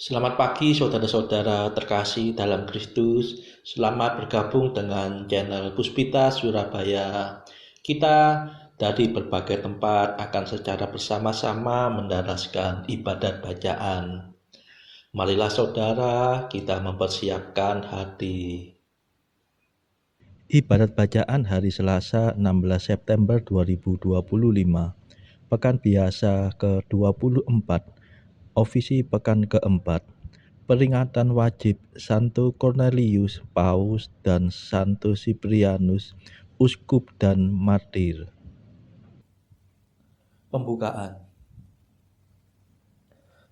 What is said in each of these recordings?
Selamat pagi saudara-saudara terkasih dalam Kristus. Selamat bergabung dengan channel Puspita Surabaya. Kita dari berbagai tempat akan secara bersama-sama mendaraskan ibadat bacaan. Marilah saudara, kita mempersiapkan hati. Ibadat bacaan hari Selasa 16 September 2025, Pekan Biasa ke-24, Ofisi Pekan keempat, Peringatan Wajib Santo Cornelius Paus dan Santo Siprianus, Uskup dan Martir. Pembukaan.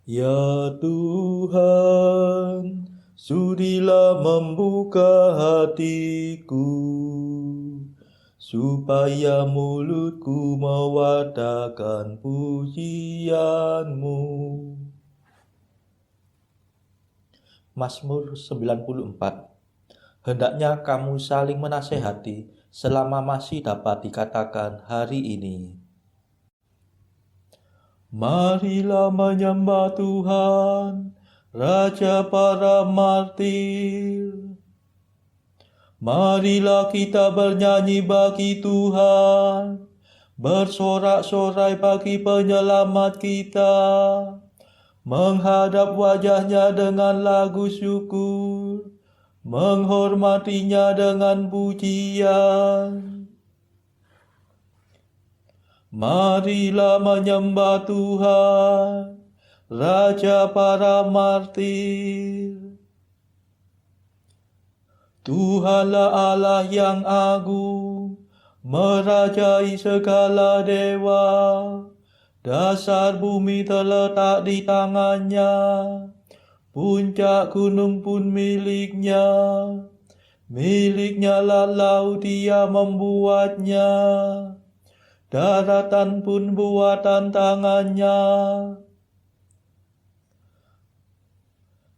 Ya Tuhan, sudilah membuka hatiku, supaya mulutku mewartakan pujian-Mu. Mazmur 94. Hendaknya kamu saling menasehati selama masih dapat dikatakan hari ini. Marilah menyembah Tuhan, Raja para martir. Marilah kita bernyanyi bagi Tuhan, bersorak-sorai bagi penyelamat kita, menghadap wajahnya dengan lagu syukur, menghormatinya dengan pujian. Marilah menyembah Tuhan, Raja para martir. Tuhanlah Allah yang agung, merajai segala dewa. Dasar bumi terletak di tangannya, puncak gunung pun miliknya. Miliknya lah laut, Dia membuatnya. Daratan pun buatan tangannya.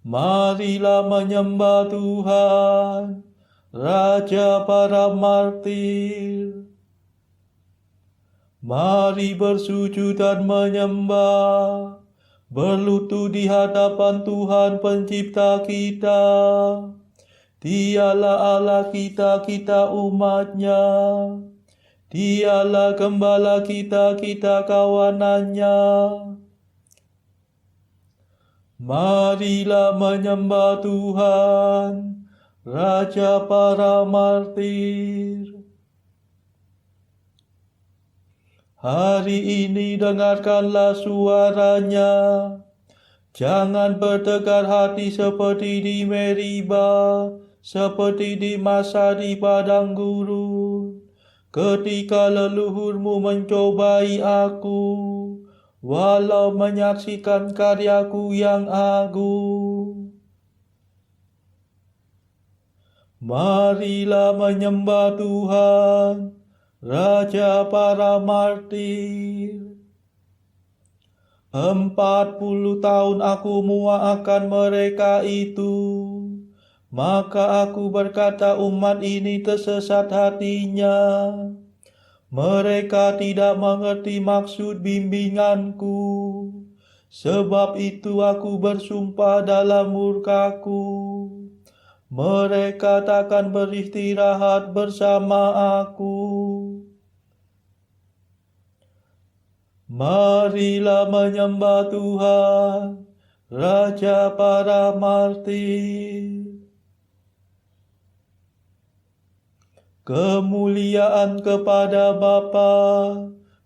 Marilah menyembah Tuhan, Raja para martir. Mari bersujud dan menyembah, berlutut di hadapan Tuhan Pencipta kita. Dialah Allah kita, kita umat-Nya. Dialah gembala kita, kita kawanannya. Marilah menyembah Tuhan, Raja para martir. Hari ini dengarkanlah suaranya. Jangan bertegar hati seperti di Meriba, seperti di masa di padang gurun. Ketika leluhurmu mencobai aku, walau menyaksikan karyaku yang agung. Marilah menyembah Tuhan, Raja para martir. 40 tahun aku muakkan mereka itu. Maka aku berkata, umat ini tersesat hatinya. Mereka tidak mengerti maksud bimbinganku. Sebab itu aku bersumpah dalam murkaku. Mereka takkan beristirahat bersama aku. Marilah menyembah Tuhan, Raja para martir. Kemuliaan kepada Bapa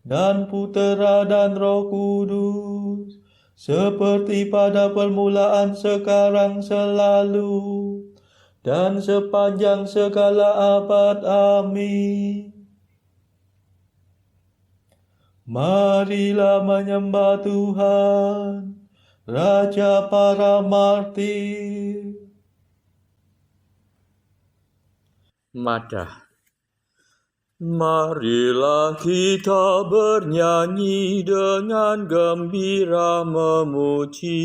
dan Putera dan Roh Kudus, seperti pada permulaan, sekarang, selalu, dan sepanjang segala abad. Amin. Marilah menyembah Tuhan, Raja para martir. Madah. Marilah kita bernyanyi dengan gembira memuji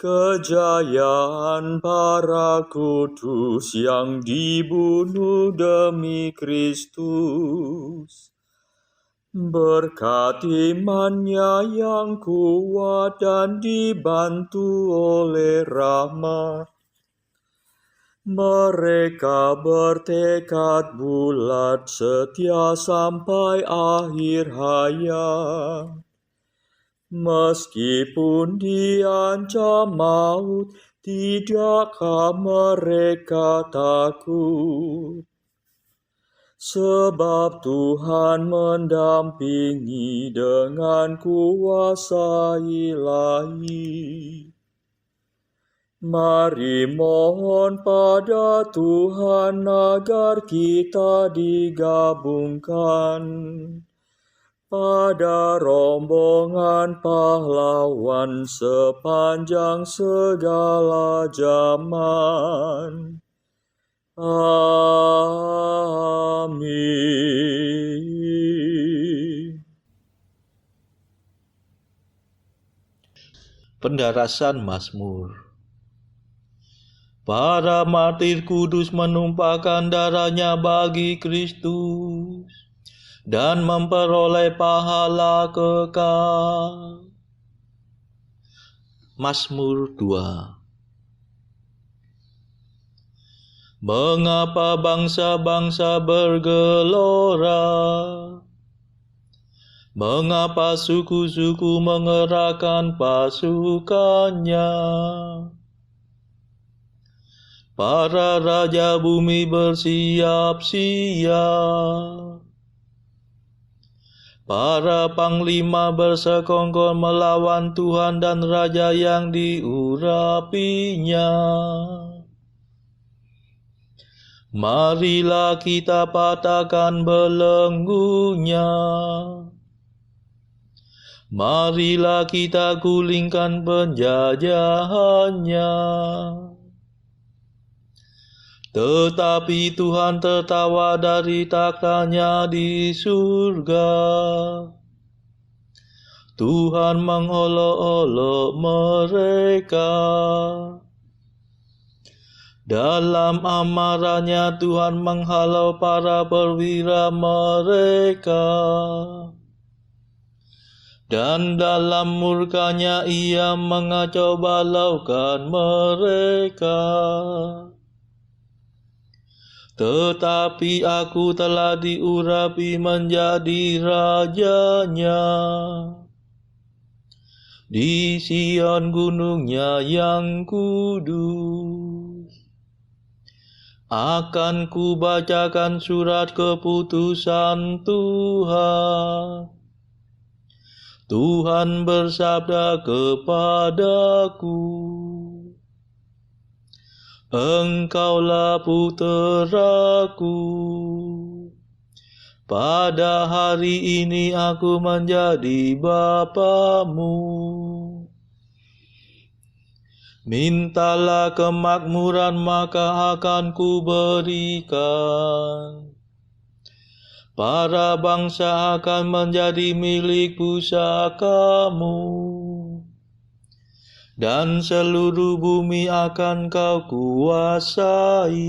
kejayaan para kudus yang dibunuh demi Kristus. Berkat imannya yang kuat dan dibantu oleh rahmat, mereka bertekad bulat setia sampai akhir hayat. Meskipun diancam maut, tidakkah mereka takut? Sebab Tuhan mendampingi dengan kuasa ilahi. Mari mohon pada Tuhan agar kita digabungkan pada rombongan pahlawan sepanjang segala zaman. Amin. Pendarasan Mazmur. Para martir kudus menumpahkan darahnya bagi Kristus dan memperoleh pahala kekal. Mazmur 2. Mengapa bangsa-bangsa bergelora? Mengapa suku-suku mengerahkan pasukannya? Para raja bumi bersiap-siap. Para panglima bersekongkol melawan Tuhan dan raja yang diurapinya. Marilah kita patahkan belenggunya. Marilah kita gulingkan penjajahannya. Tetapi Tuhan tertawa dari taktanya di surga. Tuhan mengolok-olok mereka. Dalam amarahnya Tuhan menghalau para perwira mereka. Dan dalam murkanya Ia mengacau balaukan mereka. Tetapi aku telah diurapi menjadi rajanya. Di Sion gunungnya yang kudus. Akan kubacakan surat keputusan Tuhan. Tuhan bersabda kepadaku, Engkaulah puteraku. Pada hari ini aku menjadi bapamu. Mintalah kemakmuran maka akan kuberikan. Para bangsa akan menjadi milik pusakamu. Dan seluruh bumi akan kau kuasai.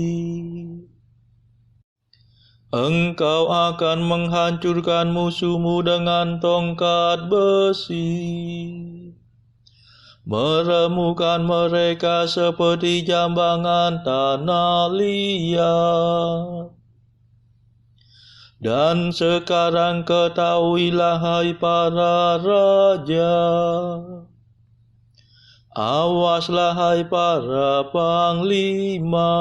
Engkau akan menghancurkan musuhmu dengan tongkat besi. Meremukkan mereka seperti jambangan tanah liat. Dan sekarang ketahuilah hai para raja. Awaslah hai para panglima.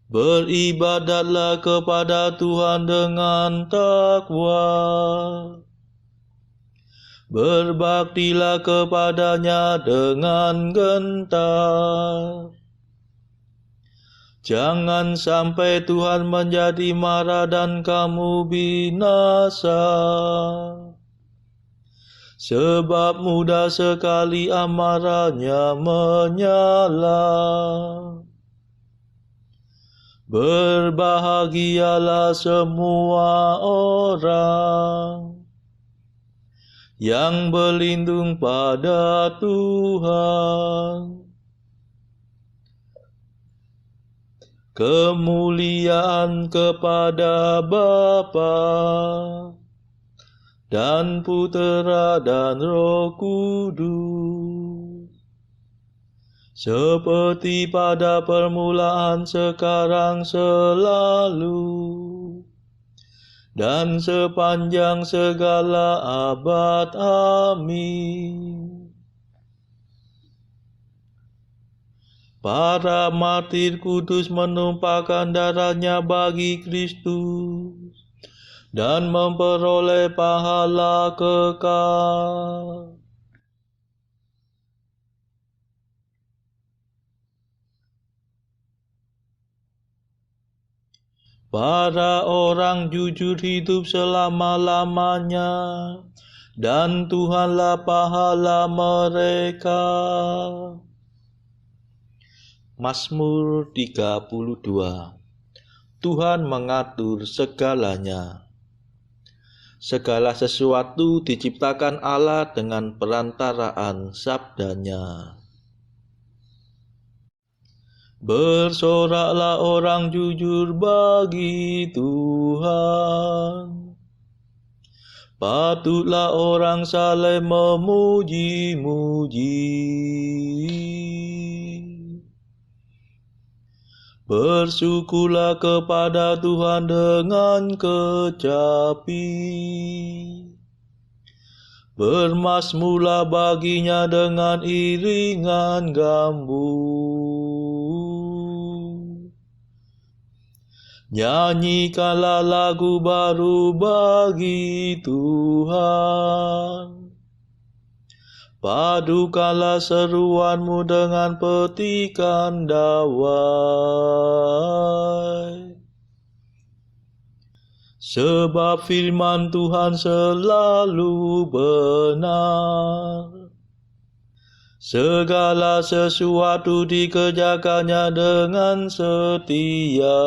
Beribadatlah kepada Tuhan dengan takwa. Berbaktilah kepadanya dengan gentar. Jangan sampai Tuhan menjadi marah dan kamu binasa. Sebab mudah sekali amarahnya menyala. Berbahagialah semua orang yang berlindung pada Tuhan. Kemuliaan kepada Bapa dan Putera dan Roh Kudus, seperti pada permulaan, sekarang, selalu, dan sepanjang segala abad. Amin. Para martir kudus menumpahkan darahnya bagi Kristus dan memperoleh pahala kekal. Para orang jujur hidup selama-lamanya, dan Tuhanlah pahala mereka. Mazmur 32. Tuhan mengatur segalanya. Segala sesuatu diciptakan Allah dengan perantaraan sabdanya. Bersoraklah orang jujur bagi Tuhan. Patutlah orang saleh memuji-muji. Bersyukurlah kepada Tuhan dengan kecapi. Bermazmurlah baginya dengan iringan gambus. Nyanyikanlah lagu baru bagi Tuhan. Padukanlah seruanmu dengan petikan dawai. Sebab firman Tuhan selalu benar. Segala sesuatu dikerjakannya dengan setia.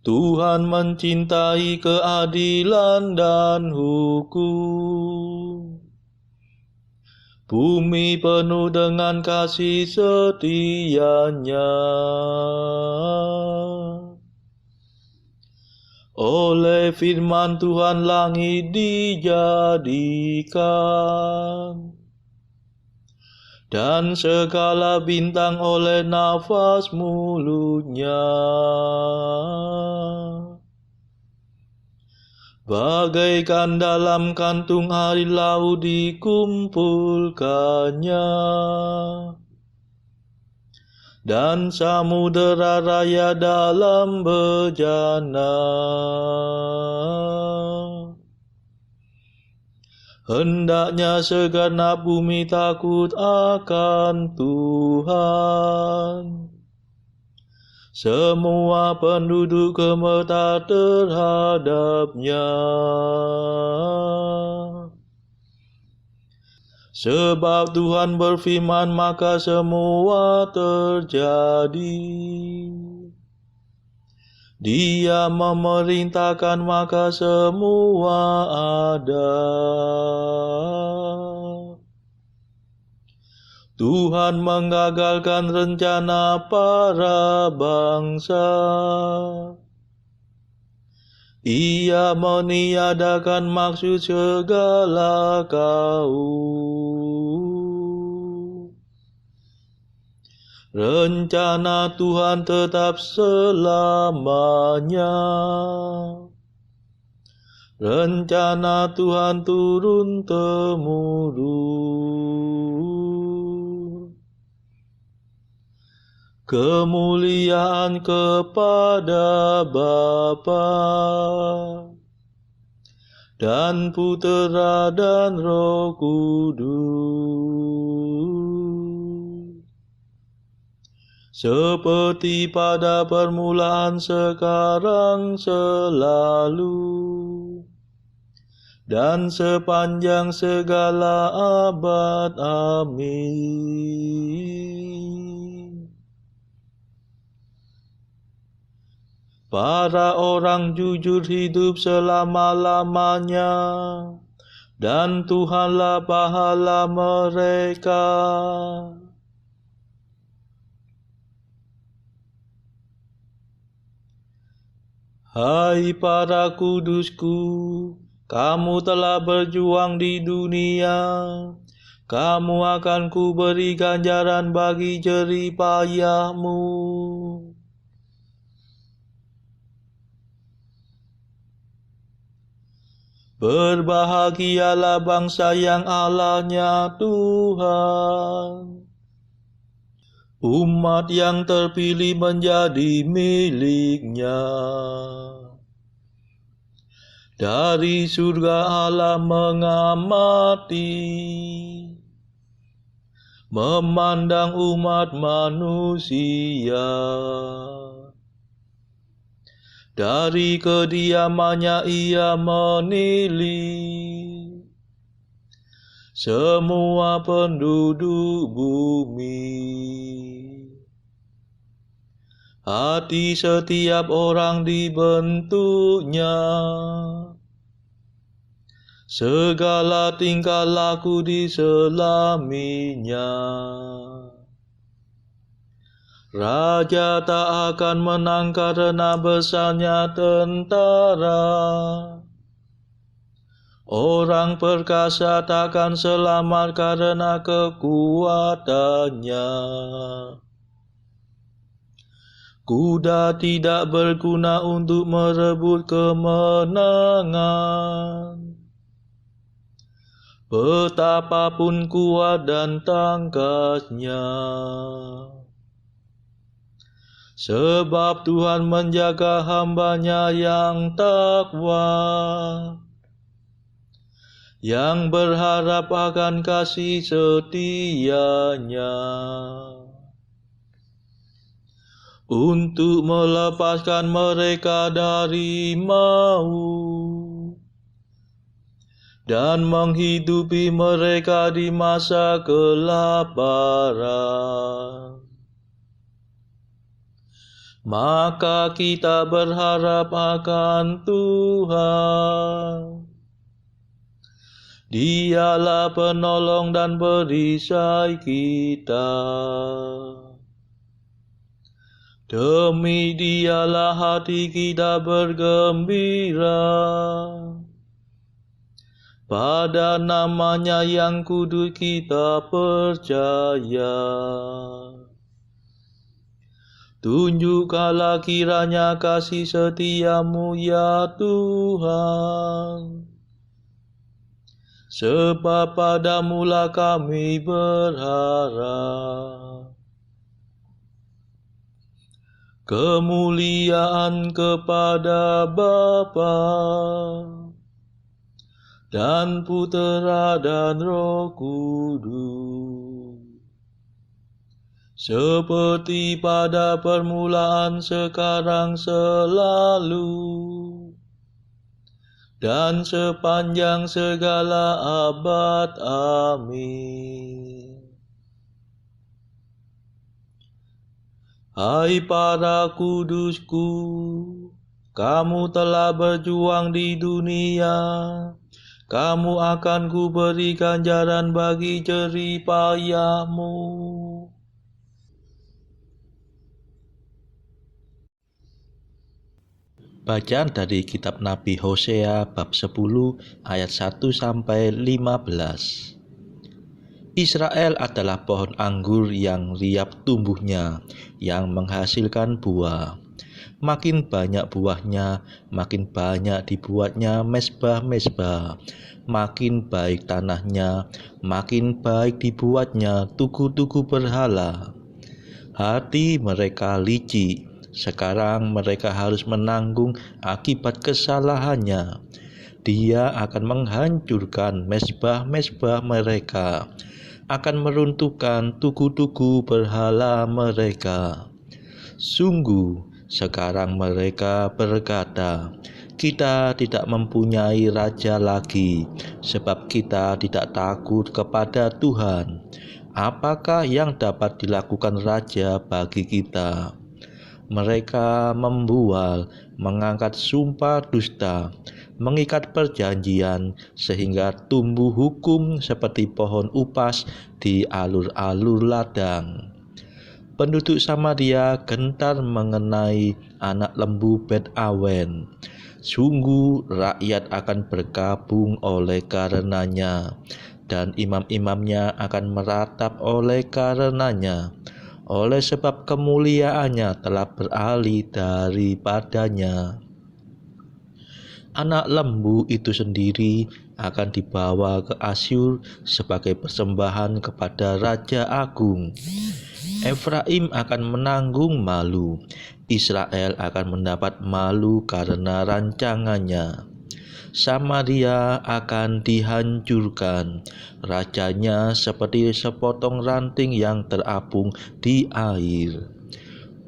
Tuhan mencintai keadilan dan hukum. Bumi penuh dengan kasih setianya. Oleh firman Tuhan langit dijadikan, dan segala bintang oleh nafas mulutnya. Bagaikan dalam kantung air laut dikumpulkannya, dan samudera raya dalam bejana. Hendaknya segenap bumi takut akan Tuhan. Semua penduduk gemetar terhadapnya. Sebab Tuhan berfirman, maka semua terjadi. Dia memerintahkan, maka semua ada. Tuhan menggagalkan rencana para bangsa. Ia meniadakan maksud segala kaum. Rencana Tuhan tetap selamanya. Rencana Tuhan turun-temurun. Kemuliaan kepada Bapa dan Putera dan Roh Kudus, seperti pada permulaan, sekarang, selalu, dan sepanjang segala abad. Amin. Para orang jujur hidup selama-lamanya, dan Tuhanlah pahala mereka. Hai para kudusku, kamu telah berjuang di dunia, kamu akan kuberi ganjaran bagi jerih payahmu. Berbahagialah bangsa yang Allahnya Tuhan, umat yang terpilih menjadi miliknya. Dari surga Allah mengamati, memandang umat manusia. Dari kediamannya ia menilik semua penduduk bumi. Hati setiap orang dibentuknya, segala tingkah laku diselaminya. Raja tak akan menang karena besarnya tentara, orang perkasa takkan selamat karena kekuatannya. Kuda tidak berguna untuk merebut kemenangan, betapapun kuat dan tangkasnya. Sebab Tuhan menjaga hamba-Nya yang takwa, yang berharap akan kasih setia-Nya, untuk melepaskan mereka dari maut dan menghidupi mereka di masa kelaparan. Maka kita berharap akan Tuhan. Dialah penolong dan perisai kita. Demi Dialah hati kita bergembira. Pada nama-Nya yang kudus kita percaya. Tunjukkanlah kiranya kasih setia-Mu ya Tuhan, sebab pada-Mu-lah kami berharap. Kemuliaan kepada Bapa dan Putera dan Roh Kudus, seperti pada permulaan, sekarang, selalu, dan sepanjang segala abad. Amin. Hai para kudusku, kamu telah berjuang di dunia, kamu akan kuberi ganjaran bagi jerih payahmu. Bacaan dari kitab Nabi Hosea bab 10 ayat 1-15. Israel adalah pohon anggur yang riap tumbuhnya, yang menghasilkan buah. Makin banyak buahnya, makin banyak dibuatnya mezbah-mezbah. Makin baik tanahnya, makin baik dibuatnya tugu-tugu berhala. Hati mereka licik. Sekarang mereka harus menanggung akibat kesalahannya. Dia akan menghancurkan mezbah-mezbah mereka, akan meruntuhkan tugu-tugu berhala mereka. Sungguh, sekarang mereka berkata, kita tidak mempunyai raja lagi, sebab kita tidak takut kepada Tuhan. Apakah yang dapat dilakukan raja bagi kita? Mereka membual, mengangkat sumpah dusta, mengikat perjanjian, sehingga tumbuh hukum seperti pohon upas di alur-alur ladang. Penduduk Samaria gentar mengenai anak lembu Bet Awen. Sungguh rakyat akan berkabung oleh karenanya, dan imam-imamnya akan meratap oleh karenanya. Oleh sebab kemuliaannya telah beralih daripadanya. Anak lembu itu sendiri akan dibawa ke Asyur sebagai persembahan kepada Raja Agung. Efraim akan menanggung malu, Israel akan mendapat malu karena rancangannya. Samaria akan dihancurkan, rajanya seperti sepotong ranting yang terapung di air.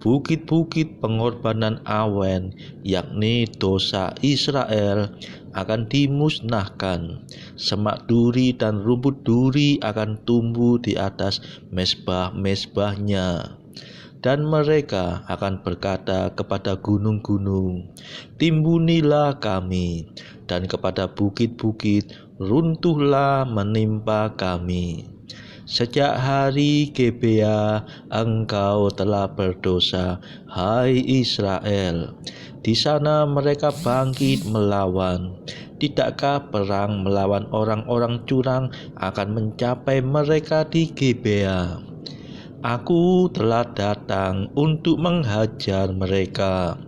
Bukit-bukit pengorbanan Awen, yakni dosa Israel, akan dimusnahkan. Semak duri dan rumput duri akan tumbuh di atas mezbah-mezbahnya. Dan mereka akan berkata kepada gunung-gunung, timbunilah kami, dan kepada bukit-bukit, runtuhlah menimpa kami. Sejak hari Gebea, engkau telah berdosa, hai Israel. Di sana mereka bangkit melawan. Tidakkah perang melawan orang-orang curang akan mencapai mereka di Gebea? Aku telah datang untuk menghajar mereka.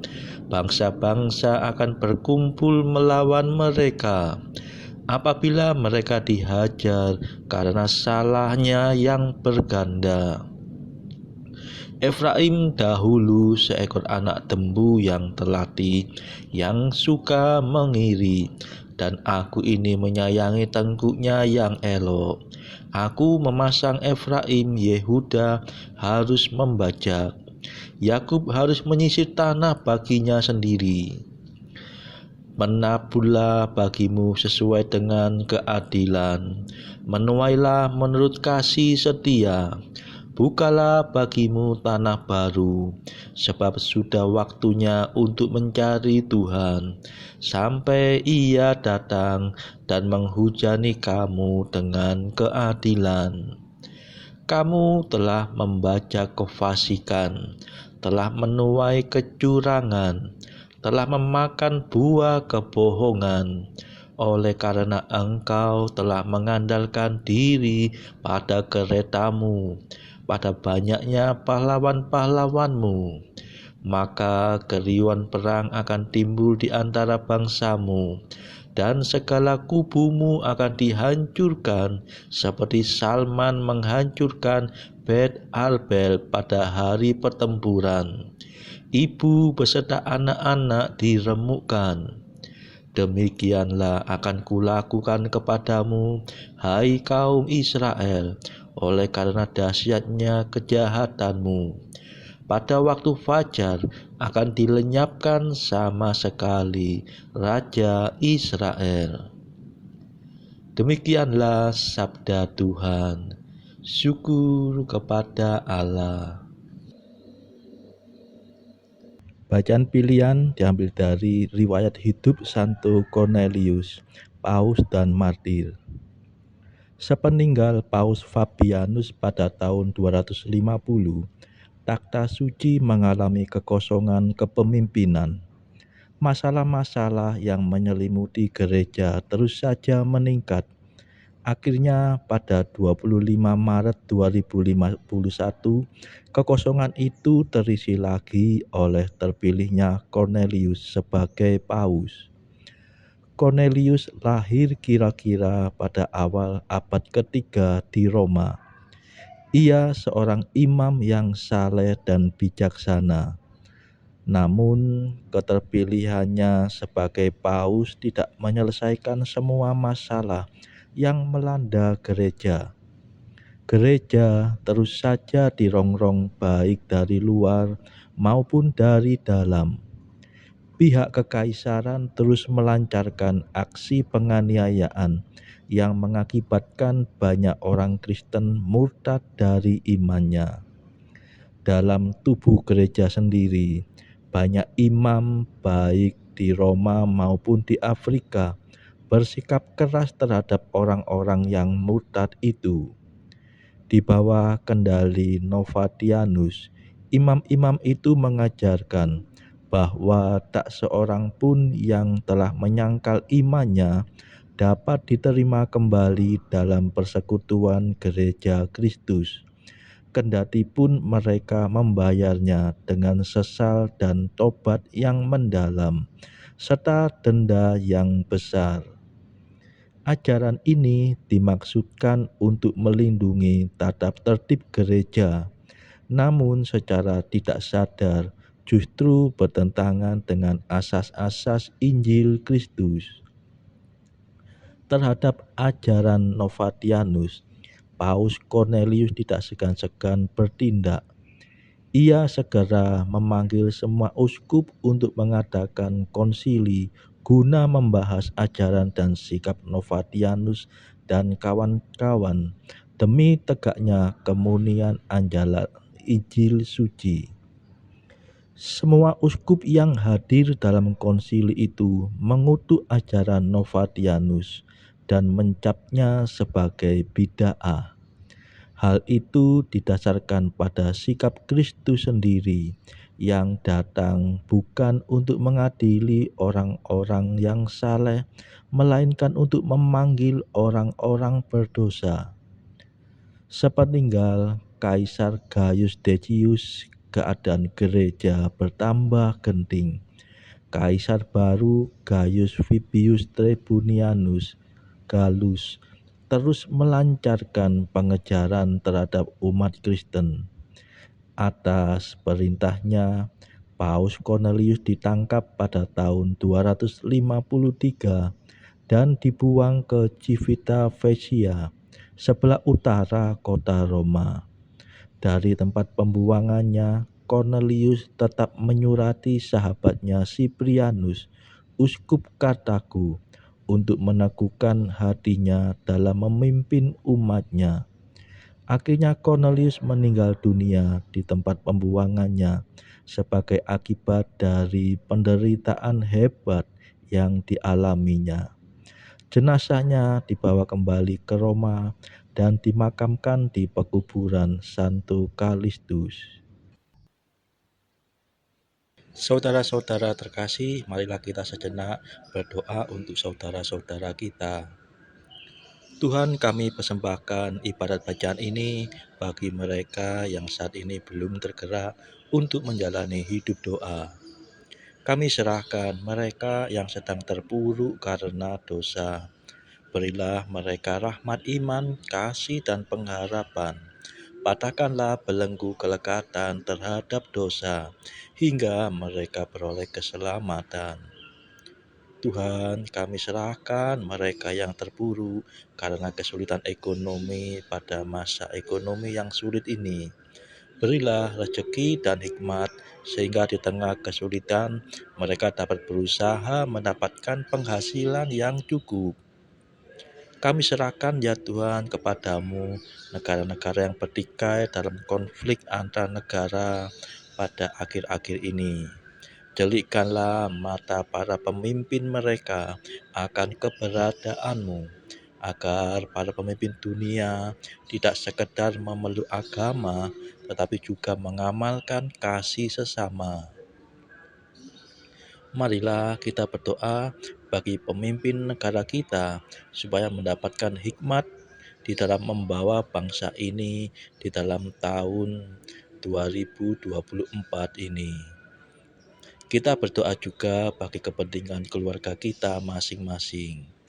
Bangsa-bangsa akan berkumpul melawan mereka. Apabila mereka dihajar karena salahnya yang berganda. Efraim dahulu seekor anak lembu yang terlatih, yang suka mengiri, dan aku ini menyayangi tengkuknya yang elok. Aku memasang Efraim, Yehuda harus membajak, Yakub harus menyisir tanah baginya sendiri. Menaburlah bagimu sesuai dengan keadilan, menuailah menurut kasih setia. Bukalah bagimu tanah baru, sebab sudah waktunya untuk mencari Tuhan, sampai Ia datang dan menghujani kamu dengan keadilan. Kamu telah membajak kefasikan, telah menuai kecurangan, telah memakan buah kebohongan. Oleh karena engkau telah mengandalkan diri pada keretamu, pada banyaknya pahlawan-pahlawanmu, maka keriuhan perang akan timbul di antara bangsamu, dan segala kubumu akan dihancurkan, seperti Salman menghancurkan Bet Arbel pada hari pertempuran. Ibu beserta anak-anak diremukkan. Demikianlah akan kulakukan kepadamu, hai kaum Israel, oleh karena dahsyatnya kejahatanmu. Pada waktu fajar akan dilenyapkan sama sekali Raja Israel. Demikianlah sabda Tuhan. Syukur kepada Allah. Bacaan pilihan diambil dari riwayat hidup Santo Cornelius, Paus dan Martir. Sepeninggal Paus Fabianus pada tahun 250, takhta suci mengalami kekosongan kepemimpinan. Masalah-masalah yang menyelimuti gereja terus saja meningkat. Akhirnya pada 25 Maret 2051, kekosongan itu terisi lagi oleh terpilihnya Cornelius sebagai paus. Cornelius lahir kira-kira pada awal abad ketiga di Roma. Ia seorang imam yang saleh dan bijaksana. Namun keterpilihannya sebagai paus tidak menyelesaikan semua masalah yang melanda gereja. Gereja terus saja dirongrong baik dari luar maupun dari dalam. Pihak kekaisaran terus melancarkan aksi penganiayaan yang mengakibatkan banyak orang Kristen murtad dari imannya. Dalam tubuh gereja sendiri, banyak imam baik di Roma maupun di Afrika bersikap keras terhadap orang-orang yang murtad itu. Di bawah kendali Novatianus, Imam-imam itu mengajarkan bahwa tak seorang pun yang telah menyangkal imannya dapat diterima kembali dalam persekutuan gereja Kristus, kendati pun mereka membayarnya dengan sesal dan tobat yang mendalam, serta denda yang besar. Ajaran ini dimaksudkan untuk melindungi tata tertib gereja, namun secara tidak sadar justru bertentangan dengan asas-asas Injil Kristus. Terhadap ajaran Novatianus, Paus Cornelius tidak segan-segan bertindak. Ia segera memanggil semua uskup untuk mengadakan konsili guna membahas ajaran dan sikap Novatianus dan kawan-kawan demi tegaknya kemunian anjalan Injil suci. Semua uskup yang hadir dalam konsili itu mengutuk ajaran Novatianus dan mencapnya sebagai bid'ah. Hal itu didasarkan pada sikap Kristus sendiri yang datang bukan untuk mengadili orang-orang yang saleh, melainkan untuk memanggil orang-orang berdosa. Sepeninggal Kaisar Gaius Decius, keadaan gereja bertambah genting. Kaisar baru Gaius Fabius Trebunianus Gallus terus melancarkan pengejaran terhadap umat Kristen. Atas perintahnya, Paus Cornelius ditangkap pada tahun 253 dan dibuang ke Civita Vecchia, sebelah utara kota Roma. Dari tempat pembuangannya, Cornelius tetap menyurati sahabatnya Cyprianus, uskup Kartago, untuk meneguhkan hatinya dalam memimpin umatnya. Akhirnya Cornelius meninggal dunia di tempat pembuangannya sebagai akibat dari penderitaan hebat yang dialaminya. Jenazahnya dibawa kembali ke Roma dan dimakamkan di pekuburan Santo Callistus. Saudara-saudara terkasih, marilah kita sejenak berdoa untuk saudara-saudara kita. Tuhan, kami persembahkan ibadat bacaan ini bagi mereka yang saat ini belum tergerak untuk menjalani hidup doa. Kami serahkan mereka yang sedang terpuruk karena dosa. Berilah mereka rahmat iman, kasih, dan pengharapan. Patahkanlah belenggu kelekatan terhadap dosa, hingga mereka beroleh keselamatan. Tuhan, kami serahkan mereka yang terpuruk karena kesulitan ekonomi pada masa ekonomi yang sulit ini. Berilah rezeki dan hikmat, sehingga di tengah kesulitan mereka dapat berusaha mendapatkan penghasilan yang cukup. Kami serahkan ya Tuhan kepadamu negara-negara yang bertikai dalam konflik antar negara pada akhir-akhir ini. Jelikkanlah mata para pemimpin mereka akan keberadaanmu, agar para pemimpin dunia tidak sekedar memeluk agama, tetapi juga mengamalkan kasih sesama. Marilah kita berdoa bagi pemimpin negara kita supaya mendapatkan hikmat di dalam membawa bangsa ini di dalam tahun 2024 ini. Kita berdoa juga bagi kepentingan keluarga kita masing-masing.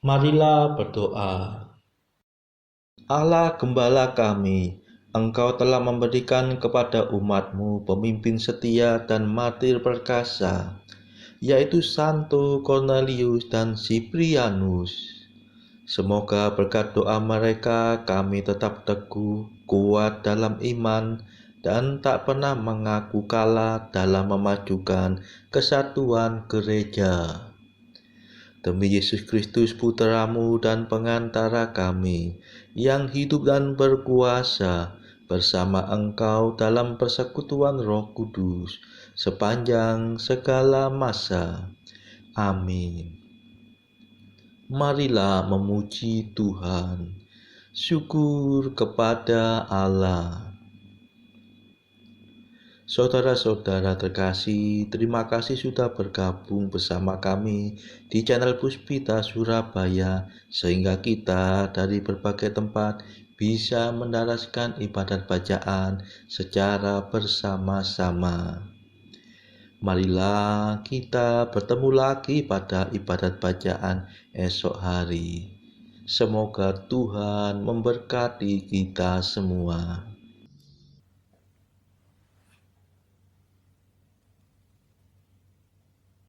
Marilah berdoa. Allah Gembala kami, Engkau telah memberikan kepada umat-Mu pemimpin setia dan martir perkasa, yaitu Santo Cornelius dan Siprianus. Semoga berkat doa mereka kami tetap teguh, kuat dalam iman, dan tak pernah mengaku kalah dalam memajukan kesatuan gereja. Demi Yesus Kristus Putra-Mu dan pengantara kami, yang hidup dan berkuasa bersama Engkau dalam persekutuan Roh Kudus, sepanjang segala masa. Amin. Marilah memuji Tuhan. Syukur kepada Allah. Saudara-saudara terkasih, terima kasih sudah bergabung bersama kami di channel Puspita Surabaya, sehingga kita dari berbagai tempat bisa mendaraskan ibadat bacaan secara bersama-sama. Marilah kita bertemu lagi pada ibadat bacaan esok hari. Semoga Tuhan memberkati kita semua.